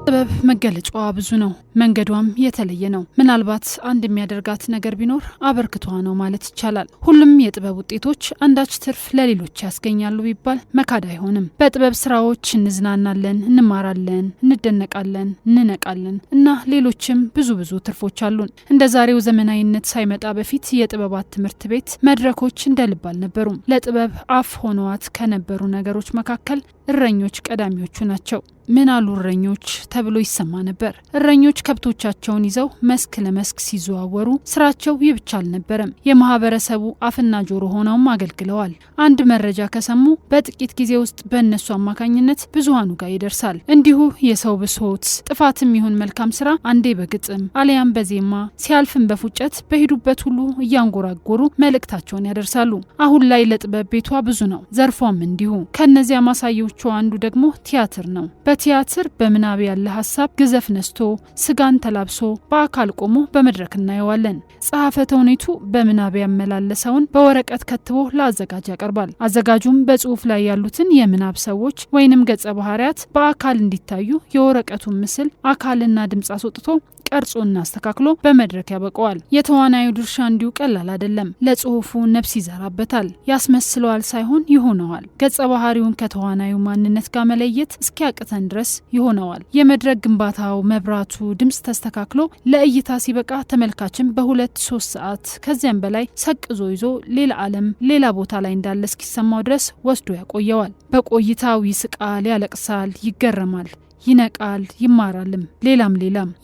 ጥበብ መገለጫዋ ብዙ ነው። መንገዷም የተለየ ነው። ምናልባት አንድ የሚያደርጋት ነገር ቢኖር አበርክቷ ነው ማለት ይቻላል። ሁሉም የጥበብ ውጤቶች አንዳች ትርፍ ለሌሎች ያስገኛሉ ቢባል መካድ አይሆንም። በጥበብ ስራዎች እንዝናናለን፣ እንማራለን፣ እንደነቃለን፣ እንነቃለን እና ሌሎችም ብዙ ትርፎች አሉን። እንደ ዛሬው ዘመናዊነት ሳይመጣ በፊት የጥበባት ትምህርት ቤት መድረኮች እንደልብ አልነበሩም። ለጥበብ አፍ ሆነዋት ከነበሩ ነገሮች መካከል እረኞች ቀዳሚዎቹ ናቸው። ምን አሉ እረኞች ተብሎ ይሰማ ነበር። እረኞች ከብቶቻቸውን ይዘው መስክ ለመስክ ሲዘዋወሩ ስራቸው ይህ ብቻ አልነበረም። የማህበረሰቡ አፍና ጆሮ ሆነውም አገልግለዋል። አንድ መረጃ ከሰሙ በጥቂት ጊዜ ውስጥ በእነሱ አማካኝነት ብዙሃኑ ጋር ይደርሳል። እንዲሁ የሰው ብሶት፣ ጥፋትም ይሁን መልካም ስራ አንዴ በግጥም አሊያም በዜማ ሲያልፍም በፉጨት በሄዱበት ሁሉ እያንጎራጎሩ መልእክታቸውን ያደርሳሉ። አሁን ላይ ለጥበብ ቤቷ ብዙ ነው፣ ዘርፏም እንዲሁ። ከነዚያ ማሳያዎቹ አንዱ ደግሞ ቲያትር ነው። በቲያትር በምናብ ያለ ሀሳብ ግዘፍ ነስቶ ስጋን ተላብሶ በአካል ቆሞ በመድረክ እናየዋለን። ጸሐፌ ተውኔቱ በምናብ ያመላለሰውን በወረቀት ከትቦ ለአዘጋጅ ያቀርባል። አዘጋጁም በጽሁፍ ላይ ያሉትን የምናብ ሰዎች ወይንም ገጸ ባህሪያት በአካል እንዲታዩ የወረቀቱን ምስል አካልና ድምጽ አስወጥቶ ቀርጾና አስተካክሎ በመድረክ ያበቀዋል። የተዋናዩ ድርሻ እንዲሁ ቀላል አይደለም። ለጽሁፉ ነፍስ ይዘራበታል። ያስመስለዋል ሳይሆን ይሆነዋል። ገጸ ባህሪውን ከተዋናዩ ማንነት ጋር መለየት እስኪያቅተን ድረስ ይሆነዋል። የመድረክ ግንባታው፣ መብራቱ፣ ድምጽ ተስተካክሎ ለእይታ ሲበቃ ተመልካችን በ2-3 ሰዓት ከዚያም በላይ ሰቅዞ ይዞ ሌላ ዓለም ሌላ ቦታ ላይ እንዳለ እስኪሰማው ድረስ ወስዶ ያቆየዋል። በቆይታው ይስቃል፣ ያለቅሳል፣ ይገረማል፣ ይነቃል፣ ይማራልም ሌላም።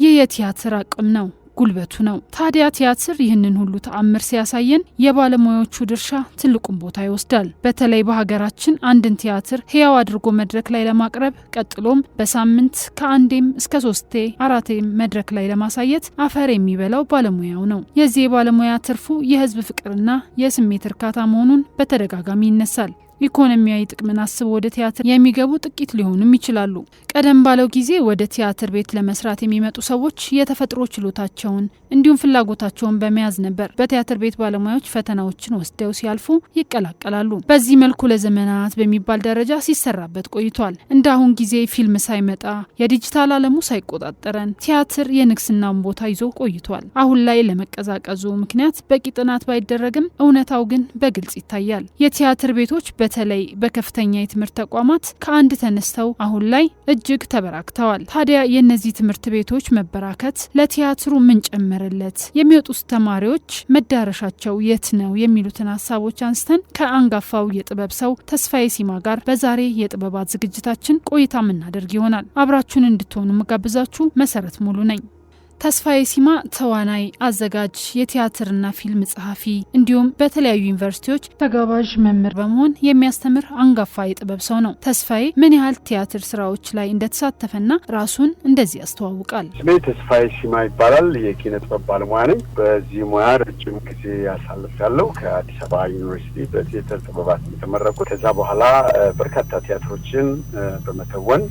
ይህ የቲያትር አቅም ነው፣ ጉልበቱ ነው። ታዲያ ቲያትር ይህንን ሁሉ ተአምር ሲያሳየን የባለሙያዎቹ ድርሻ ትልቁን ቦታ ይወስዳል። በተለይ በሀገራችን አንድን ቲያትር ህያው አድርጎ መድረክ ላይ ለማቅረብ ቀጥሎም በሳምንት ከአንዴም እስከ 3-4 መድረክ ላይ ለማሳየት አፈር የሚበላው ባለሙያው ነው። የዚህ ባለሙያ ትርፉ የህዝብ ፍቅርና የስሜት እርካታ መሆኑን በተደጋጋሚ ይነሳል። ኢኮኖሚያዊ ጥቅምን አስበው ወደ ቲያትር የሚገቡ ጥቂት ሊሆኑም ይችላሉ። ቀደም ባለው ጊዜ ወደ ቲያትር ቤት ለመስራት የሚመጡ ሰዎች የተፈጥሮ ችሎታቸውን እንዲሁም ፍላጎታቸውን በመያዝ ነበር በቲያትር ቤት ባለሙያዎች ፈተናዎችን ወስደው ሲያልፉ ይቀላቀላሉ። በዚህ መልኩ ለዘመናት በሚባል ደረጃ ሲሰራበት ቆይቷል። እንደ አሁን ጊዜ ፊልም ሳይመጣ የዲጂታል ዓለሙ ሳይቆጣጠረን ቲያትር የንግስናውን ቦታ ይዞ ቆይቷል። አሁን ላይ ለመቀዛቀዙ ምክንያት በቂ ጥናት ባይደረግም እውነታው ግን በግልጽ ይታያል። የቲያትር ቤቶች በተለይ በከፍተኛ የትምህርት ተቋማት ከአንድ ተነስተው አሁን ላይ እጅግ ተበራክተዋል። ታዲያ የእነዚህ ትምህርት ቤቶች መበራከት ለቲያትሩ ምን ጨመረለት? የሚወጡት ተማሪዎች መዳረሻቸው የት ነው? የሚሉትን ሀሳቦች አንስተን ከአንጋፋው የጥበብ ሰው ተስፋዬ ሲማ ጋር በዛሬ የጥበባት ዝግጅታችን ቆይታ የምናደርግ ይሆናል። አብራችሁን እንድትሆኑ መጋብዛችሁ መሰረት ሙሉ ነኝ። ተስፋዬ ሲማ ተዋናይ፣ አዘጋጅ፣ የቲያትርና ፊልም ጸሐፊ እንዲሁም በተለያዩ ዩኒቨርሲቲዎች ተጋባዥ መምህር በመሆን የሚያስተምር አንጋፋ የጥበብ ሰው ነው። ተስፋዬ ምን ያህል ቲያትር ስራዎች ላይ እንደተሳተፈና ራሱን እንደዚህ ያስተዋውቃል። ስሜ ተስፋዬ ሲማ ይባላል። የኪነ ጥበብ ባለሙያ ነኝ። በዚህ ሙያ ረጅም ጊዜ ያሳልፋለሁ። ከአዲስ አበባ ዩኒቨርሲቲ በቲያትር ጥበባት የተመረኩት። ከዛ በኋላ በርካታ ቲያትሮችን በመተወን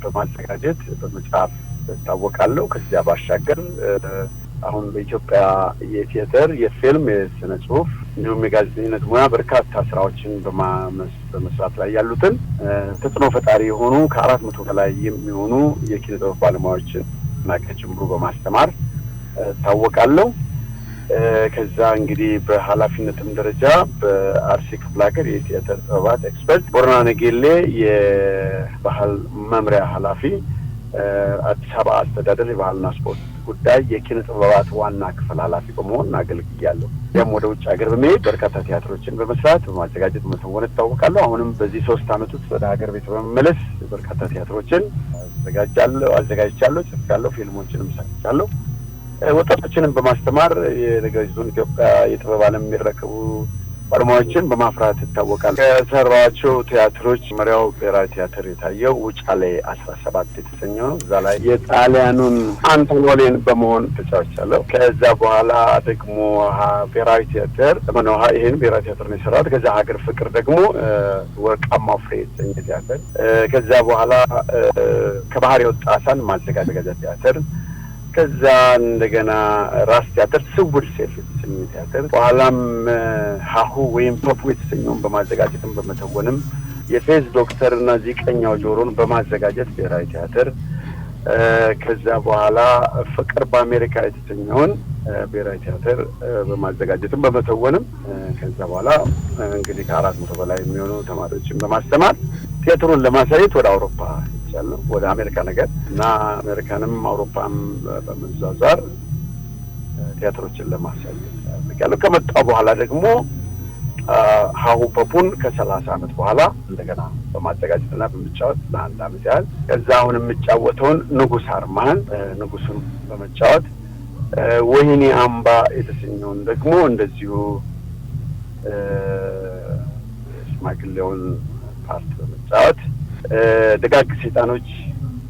በማዘጋጀት በመጽሐፍ ታወቃለሁ። ከዚያ ባሻገር አሁን በኢትዮጵያ የቲያትር፣ የፊልም፣ የስነ ጽሁፍ እንዲሁም የጋዜጠኝነት ሙያ በርካታ ስራዎችን በመስራት ላይ ያሉትን ተጽዕኖ ፈጣሪ የሆኑ ከ400 በላይ የሚሆኑ የኪነ ጥበብ ባለሙያዎችን ከጅምሩ በማስተማር ታወቃለሁ። ከዛ እንግዲህ በኃላፊነትም ደረጃ በአርሲ ክፍለ ሀገር የቲያትር ጥበባት ኤክስፐርት፣ ቦረና ነገሌ የባህል መምሪያ ኃላፊ፣ አዲስ አበባ አስተዳደር የባህልና ስፖርት ጉዳይ የኪነ ጥበባት ዋና ክፍል ኃላፊ በመሆን አገልግያለሁ። ያም ወደ ውጭ ሀገር በመሄድ በርካታ ቲያትሮችን በመስራት በማዘጋጀት በመተወን እታወቃለሁ። አሁንም በዚህ 3 ዓመት ውስጥ ወደ ሀገር ቤት በመመለስ በርካታ ቲያትሮችን አዘጋጅቻለሁ፣ ጽፌያለሁ፣ ፊልሞችንም ሰርቻለሁ። ወጣቶችንም በማስተማር የነገሪቱን ኢትዮጵያ የጥበብ ዓለም የሚረከቡ ባለሙያዎችን በማፍራት ይታወቃል። ከሰራቸው ቲያትሮች መሪያው ብሔራዊ ቲያትር የታየው ውጫሌ 17 የተሰኘው ነው። እዛ ላይ የጣሊያኑን አንቶኖሌን በመሆን ተጫውቻለሁ። ከዛ በኋላ ደግሞ ብሔራዊ ቲያትር ይሄን ብሔራዊ ቲያትር ነው የሰራሁት። ከዛ ሀገር ፍቅር ደግሞ ወርቃማው ፍሬ የተሰኘ ቲያትር፣ ከዛ በኋላ ከባህር የወጣ አሳን ማዘጋጃ ቲያትር፣ ከዛ እንደገና ራስ ቲያትር፣ ስውር ሴፍ የተሰኘ ቲያትር፣ በኋላም ሀሁ ወይም ቶፕ የተሰኘውን በማዘጋጀትም በመተወንም የፌዝ ዶክተርና ዚቀኛው ጆሮን በማዘጋጀት ብሔራዊ ቲያትር ከዛ በኋላ ፍቅር በአሜሪካ የተሰኘውን ብሔራዊ ቲያትር በማዘጋጀትም በመተወንም ከዛ በኋላ እንግዲህ ከ400 በላይ የሚሆኑ ተማሪዎችን በማስተማር ቲያትሩን ለማሳየት ወደ አውሮፓ ሄጃለሁ፣ ወደ አሜሪካ ነገር እና አሜሪካንም አውሮፓም በመዟዟር ቲያትሮችን ለማሳየት ያለው። ከመጣሁ በኋላ ደግሞ ሀሁ ፐፑን ከ30 ዓመት በኋላ እንደገና በማዘጋጀትና በመጫወት ለአንድ ዓመት ያህል ከዛ አሁን የምጫወተውን ንጉስ አርማን ንጉሱን በመጫወት ወይኔ አምባ የተሰኘውን ደግሞ እንደዚሁ ሽማግሌውን ፓርት በመጫወት ደጋግ ሰይጣኖች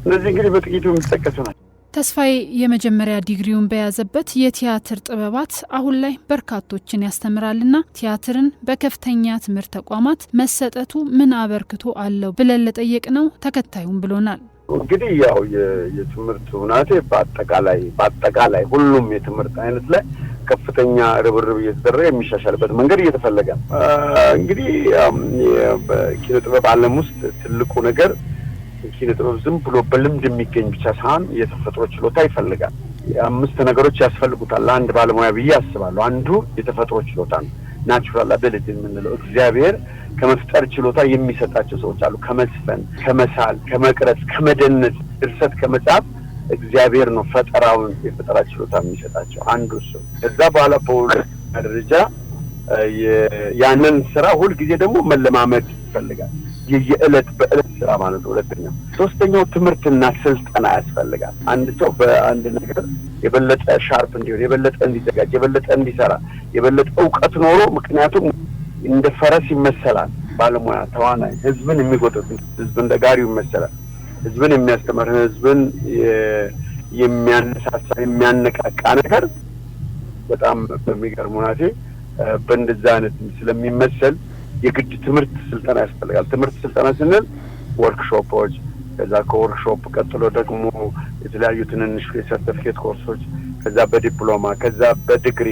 እነዚህ እንግዲህ በጥቂቱ የሚጠቀሱ ናቸው። ተስፋዬ የመጀመሪያ ዲግሪውን በያዘበት የቲያትር ጥበባት አሁን ላይ በርካቶችን ያስተምራልና ቲያትርን በከፍተኛ ትምህርት ተቋማት መሰጠቱ ምን አበርክቶ አለው ብለን ለጠየቅነው ተከታዩም ብሎናል። እንግዲህ ያው የትምህርት ሁናቴ በአጠቃላይ ሁሉም የትምህርት አይነት ላይ ከፍተኛ ርብርብ እየተደረገ የሚሻሻልበት መንገድ እየተፈለገ ነው። እንግዲህ በኪነ ጥበብ ዓለም ውስጥ ትልቁ ነገር ኪነ ጥበብ ዝም ብሎ በልምድ የሚገኝ ብቻ ሳይሆን የተፈጥሮ ችሎታ ይፈልጋል። 5 ነገሮች ያስፈልጉታል ለአንድ ባለሙያ ብዬ አስባለሁ። አንዱ የተፈጥሮ ችሎታ ነው። ናቹራል አቢሊቲ የምንለው እግዚአብሔር ከመፍጠር ችሎታ የሚሰጣቸው ሰዎች አሉ። ከመስፈን፣ ከመሳል፣ ከመቅረጽ፣ ከመደነስ፣ ድርሰት ከመጻፍ እግዚአብሔር ነው ፈጠራውን የፈጠራ ችሎታ የሚሰጣቸው አንዱ እሱ። ከዛ በኋላ በሁለተኛ ደረጃ ያንን ስራ ሁልጊዜ ደግሞ መለማመድ ይፈልጋል። የዕለት በዕለት ስራ ማለት ነው። ሁለተኛው። ሶስተኛው ትምህርትና ስልጠና ያስፈልጋል። አንድ ሰው በአንድ ነገር የበለጠ ሻርፕ እንዲሆን፣ የበለጠ እንዲዘጋጅ፣ የበለጠ እንዲሰራ፣ የበለጠ እውቀት ኖሮ ምክንያቱም እንደ ፈረስ ይመሰላል ባለሙያ ተዋናይ፣ ህዝብን የሚጎተት ህዝብ እንደ ጋሪው ይመሰላል። ህዝብን የሚያስተምር ህዝብን የሚያነሳሳ የሚያነቃቃ ነገር በጣም በሚገርም ሁኔታ በእንደዛ አይነት ስለሚመሰል የግድ ትምህርት ስልጠና ያስፈልጋል። ትምህርት ስልጠና ስንል ወርክሾፖች፣ ከዛ ከወርክሾፕ ቀጥሎ ደግሞ የተለያዩ ትንንሽ የሰርቲፊኬት ኮርሶች፣ ከዛ በዲፕሎማ፣ ከዛ በዲግሪ፣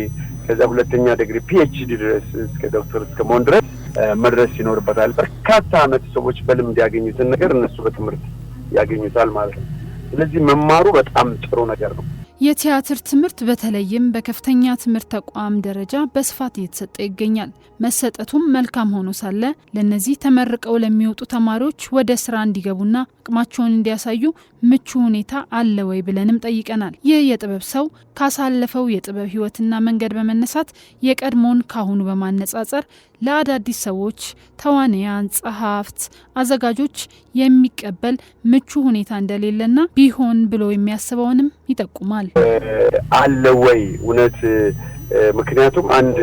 ከዛ ሁለተኛ ዲግሪ ፒኤችዲ ድረስ እስከ ዶክተር እስከ መሆን ድረስ መድረስ ይኖርበታል። በርካታ ዓመት ሰዎች በልምድ ያገኙትን ነገር እነሱ በትምህርት ያገኙታል ማለት ነው። ስለዚህ መማሩ በጣም ጥሩ ነገር ነው። የቲያትር ትምህርት በተለይም በከፍተኛ ትምህርት ተቋም ደረጃ በስፋት እየተሰጠ ይገኛል። መሰጠቱም መልካም ሆኖ ሳለ ለነዚህ ተመርቀው ለሚወጡ ተማሪዎች ወደ ስራ እንዲገቡና አቅማቸውን እንዲያሳዩ ምቹ ሁኔታ አለ ወይ ብለንም ጠይቀናል። ይህ የጥበብ ሰው ካሳለፈው የጥበብ ህይወትና መንገድ በመነሳት የቀድሞውን ካሁኑ በማነጻጸር ለአዳዲስ ሰዎች፣ ተዋንያን፣ ጸሐፍት፣ አዘጋጆች የሚቀበል ምቹ ሁኔታ እንደሌለና ቢሆን ብሎ የሚያስበውንም ይጠቁማል። አለ ወይ እውነት? ምክንያቱም አንድ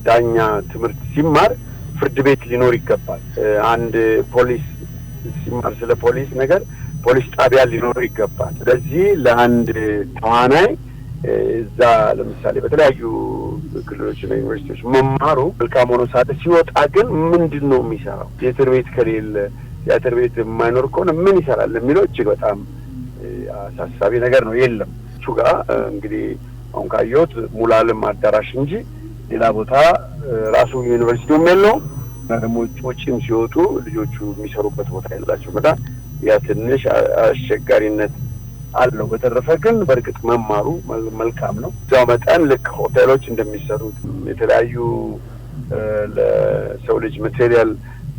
ዳኛ ትምህርት ሲማር ፍርድ ቤት ሊኖር ይገባል። አንድ ፖሊስ ሲማር ስለ ፖሊስ ነገር ፖሊስ ጣቢያ ሊኖር ይገባል። ስለዚህ ለአንድ ተዋናይ እዛ ለምሳሌ በተለያዩ ክልሎችና ዩኒቨርሲቲዎች መማሩ መልካም ሆኖ ሳለ ሲወጣ ግን ምንድን ነው የሚሰራው? ቲያትር ቤት ከሌለ ቲያትር ቤት የማይኖር ከሆነ ምን ይሰራል የሚለው እጅግ በጣም አሳሳቢ ነገር ነው። የለም እሱ ጋር እንግዲህ አሁን ካየሁት ሙሉዓለም አዳራሽ እንጂ ሌላ ቦታ ራሱ ዩኒቨርሲቲውም የለውም። ደግሞ ውጭም ሲወጡ ልጆቹ የሚሰሩበት ቦታ የላቸው። በጣም ያ ትንሽ አስቸጋሪነት አለው። በተረፈ ግን በእርግጥ መማሩ መልካም ነው። እዛው መጠን ልክ ሆቴሎች እንደሚሰሩት የተለያዩ ለሰው ልጅ ማቴሪያል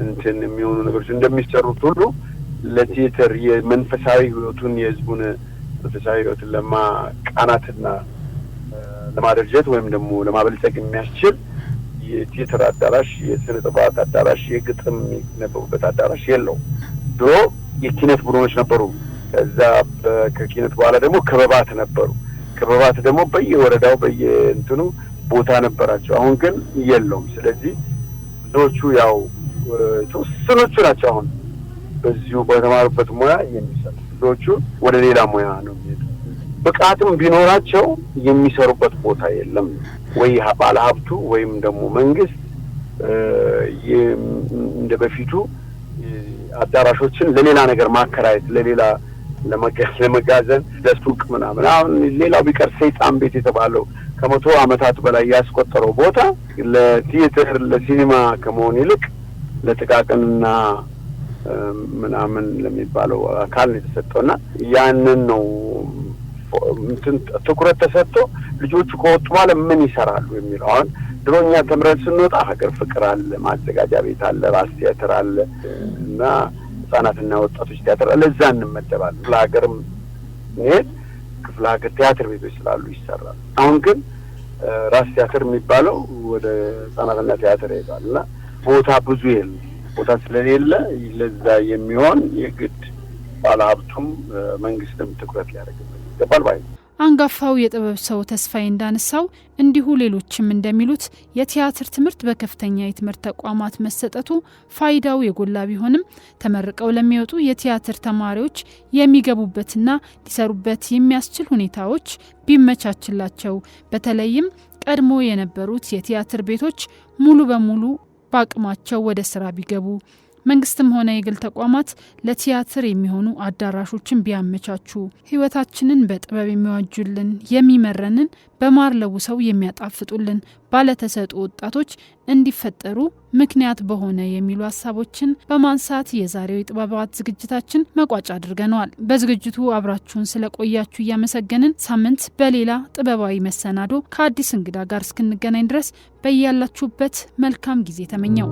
እንትን የሚሆኑ ነገሮች እንደሚሰሩት ሁሉ ለቲያትር የመንፈሳዊ ህይወቱን የህዝቡን መንፈሳዊ ህይወትን ለማቃናትና ለማደራጀት ወይም ደግሞ ለማበልጸግ የሚያስችል የቲያትር አዳራሽ፣ የስነ ጥበባት አዳራሽ፣ የግጥም የሚነበቡበት አዳራሽ የለውም። ድሮ የኪነት ቡድኖች ነበሩ። ከዛ ከኪነት በኋላ ደግሞ ክበባት ነበሩ። ክበባት ደግሞ በየወረዳው በየእንትኑ ቦታ ነበራቸው። አሁን ግን የለውም። ስለዚህ ብዙዎቹ ያው ተወሰኖቹ ናቸው አሁን በዚሁ በተማሩበት ሙያ የሚሰሩ። ብዙዎቹ ወደ ሌላ ሙያ ነው የሚሄዱ። ብቃትም ቢኖራቸው የሚሰሩበት ቦታ የለም። ወይ ባለሀብቱ ወይም ደግሞ መንግስት እንደ በፊቱ አዳራሾችን ለሌላ ነገር ማከራየት፣ ለሌላ ለመጋዘን፣ ለሱቅ ምናምን። አሁን ሌላው ቢቀር ሰይጣን ቤት የተባለው ከ100 ዓመታት በላይ ያስቆጠረው ቦታ ለቲያትር ለሲኒማ ከመሆን ይልቅ ለጥቃቅንና ምናምን ለሚባለው አካል የተሰጠውና ያንን ነው ትኩረት ተሰጥቶ ልጆቹ ከወጡ በኋላ ምን ይሰራሉ የሚለው። አሁን ድሮኛ ተምረን ስንወጣ ሀገር ፍቅር አለ፣ ማዘጋጃ ቤት አለ፣ ራስ ቲያትር አለ እና ህጻናትና ወጣቶች ቲያትር አለ። እዛ እንመደባለን። ለሀገርም ክፍለ ሀገር ቲያትር ቤቶች ስላሉ ይሰራል። አሁን ግን ራስ ቲያትር የሚባለው ወደ ህጻናትና ቲያትር ሄዷልና ቦታ ብዙ የለም። ቦታ ስለሌለ ለዛ የሚሆን የግድ ባለሀብቱም መንግስትም ትኩረት ሊያደርግበት ይገባል ባይ ነው። አንጋፋው የጥበብ ሰው ተስፋዬ እንዳነሳው እንዲሁ ሌሎችም እንደሚሉት የቲያትር ትምህርት በከፍተኛ የትምህርት ተቋማት መሰጠቱ ፋይዳው የጎላ ቢሆንም ተመርቀው ለሚወጡ የቲያትር ተማሪዎች የሚገቡበትና ሊሰሩበት የሚያስችል ሁኔታዎች ቢመቻችላቸው፣ በተለይም ቀድሞ የነበሩት የቲያትር ቤቶች ሙሉ በሙሉ በአቅማቸው ወደ ስራ ቢገቡ፣ መንግስትም ሆነ የግል ተቋማት ለቲያትር የሚሆኑ አዳራሾችን ቢያመቻቹ፣ ህይወታችንን በጥበብ የሚዋጁልን የሚመረንን በማር ለውሰው የሚያጣፍጡልን ባለተሰጡ ወጣቶች እንዲፈጠሩ ምክንያት በሆነ የሚሉ ሀሳቦችን በማንሳት የዛሬው የጥበባት ዝግጅታችን መቋጫ አድርገነዋል። በዝግጅቱ አብራችሁን ስለቆያችሁ እያመሰገንን ሳምንት በሌላ ጥበባዊ መሰናዶ ከአዲስ እንግዳ ጋር እስክንገናኝ ድረስ በያላችሁበት መልካም ጊዜ ተመኘው።